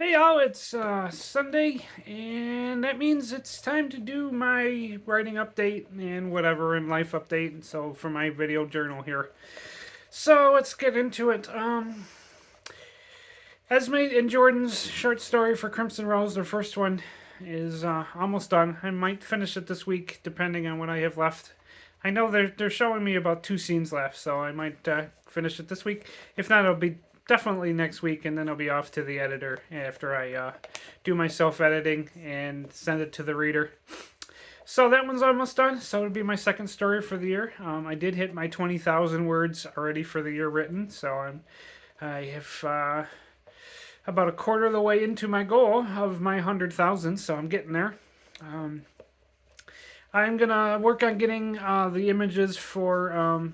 Hey y'all, it's Sunday, and that means it's time to do my writing update and whatever and life update. So for my video journal here, so let's get into it. Esme and Jordan's short story for Crimson Rose, their first one, is almost done. I might finish it this week, depending on what I have left. I know they're showing me about 2 scenes left, so I might finish it this week. If not, it'll be definitely next week, and then I'll be off to the editor after I do my self editing and send it to the reader. So that one's almost done. So it'll be my second story for the year. I did hit my 20,000 words already for the year written, so I have about a quarter of the way into my goal of my 100,000. So I'm getting there. Um, I'm gonna work on getting the images for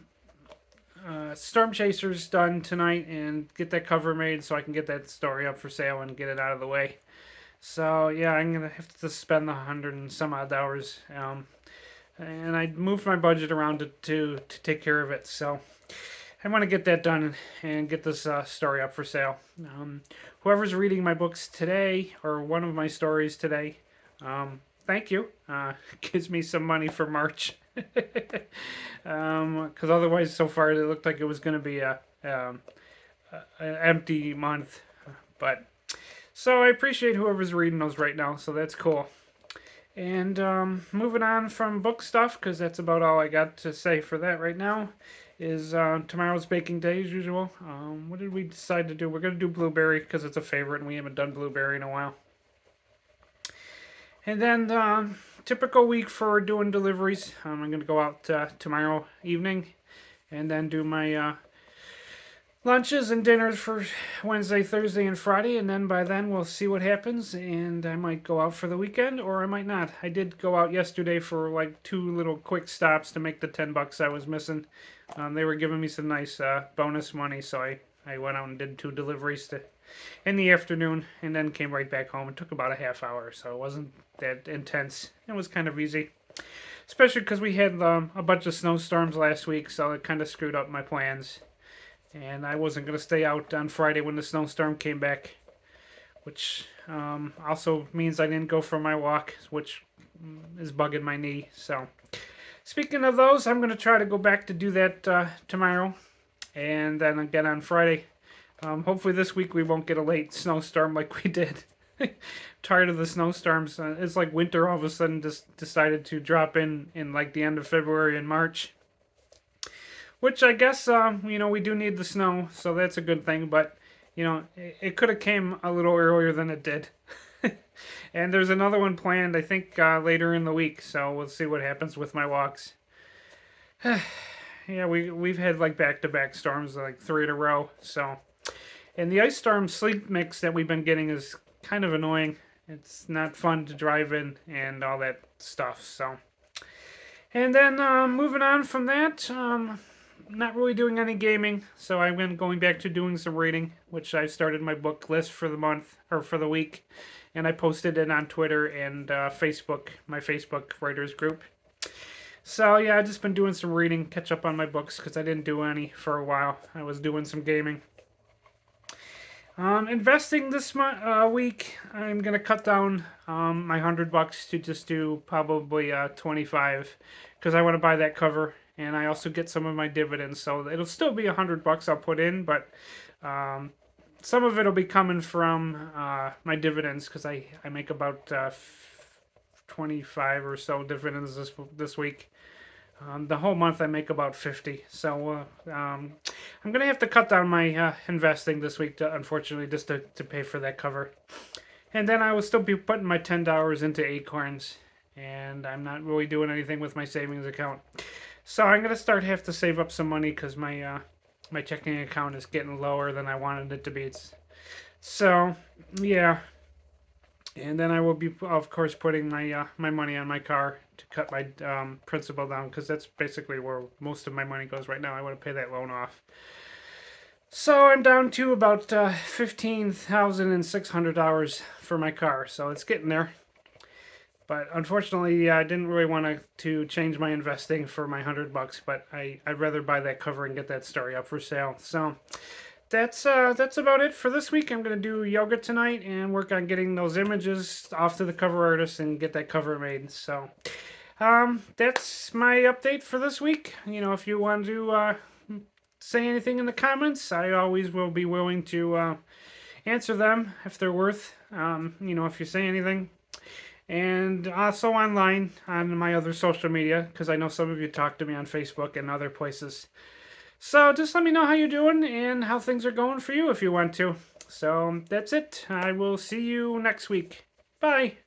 Storm Chasers done tonight and get that cover made so I can get that story up for sale and get it out of the way. So yeah, I'm gonna have to spend the 100 and some odd hours, and I moved my budget around to take care of it. So I want to get that done and get this story up for sale. Whoever's reading my books today or one of my stories today, thank you. Gives me some money for March. Because otherwise, so far it looked like it was going to be an empty month. But so I appreciate whoever's reading those right now. So that's cool. And moving on from book stuff, because that's about all I got to say for that right now, is tomorrow's baking day as usual. What did we decide to do? We're going to do blueberry because it's a favorite and we haven't done blueberry in a while. And then typical week for doing deliveries. I'm going to go out tomorrow evening and then do my lunches and dinners for Wednesday, Thursday, and Friday. And then by then we'll see what happens. And I might go out for the weekend or I might not. I did go out yesterday for like 2 little quick stops to make the $10 I was missing. They were giving me some nice bonus money, so I went out and did 2 deliveries in the afternoon and then came right back home. It took about a half hour, so it wasn't that intense. It was kind of easy, especially because we had a bunch of snowstorms last week, so it kind of screwed up my plans. And I wasn't going to stay out on Friday when the snowstorm came back, which also means I didn't go for my walk, which is bugging my knee. So, speaking of those, I'm going to try to go back to do that tomorrow and then again on Friday. Hopefully this week we won't get a late snowstorm like we did. Tired of the snowstorms. It's like winter all of a sudden just decided to drop in like the end of February and March. Which I guess, we do need the snow, so that's a good thing. But, it could have came a little earlier than it did. And there's another one planned, I think, later in the week. So we'll see what happens with my walks. Yeah, we've had like back-to-back storms, like 3 in a row. So, and the ice storm sleep mix that we've been getting is kind of annoying. It's not fun to drive in and all that stuff. So, and then moving on from that, not really doing any gaming. So I've been going back to doing some reading, which I started my book list for the month or for the week, and I posted it on Twitter and Facebook, my Facebook writers group. So yeah, I've just been doing some reading, catch up on my books because I didn't do any for a while. I was doing some gaming. Investing this week, I'm gonna cut down my $100 to just do probably 25, because I want to buy that cover, and I also get some of my dividends. So it'll still be $100 I'll put in, but some of it'll be coming from my dividends because I make about 25 or so dividends this week. The whole month I make about 50. So I'm going to have to cut down my investing this week, unfortunately, just to pay for that cover. And then I will still be putting my $10 into Acorns. And I'm not really doing anything with my savings account. So I'm going to have to save up some money because my checking account is getting lower than I wanted it to be. So, yeah. And then I will be, of course, putting my money on my car to cut my principal down, because that's basically where most of my money goes right now. I want to pay that loan off. So I'm down to about $15,600 for my car. So it's getting there. But unfortunately, I didn't really want to change my investing for my $100. But I'd rather buy that cover and get that story up for sale. So that's about it for this week. I'm gonna do yoga tonight and work on getting those images off to the cover artist and get that cover made. So, that's my update for this week. If you want to say anything in the comments, I always will be willing to answer them if they're worth. If you say anything. And also online on my other social media, because I know some of you talk to me on Facebook and other places. So just let me know how you're doing and how things are going for you if you want to. So that's it. I will see you next week. Bye.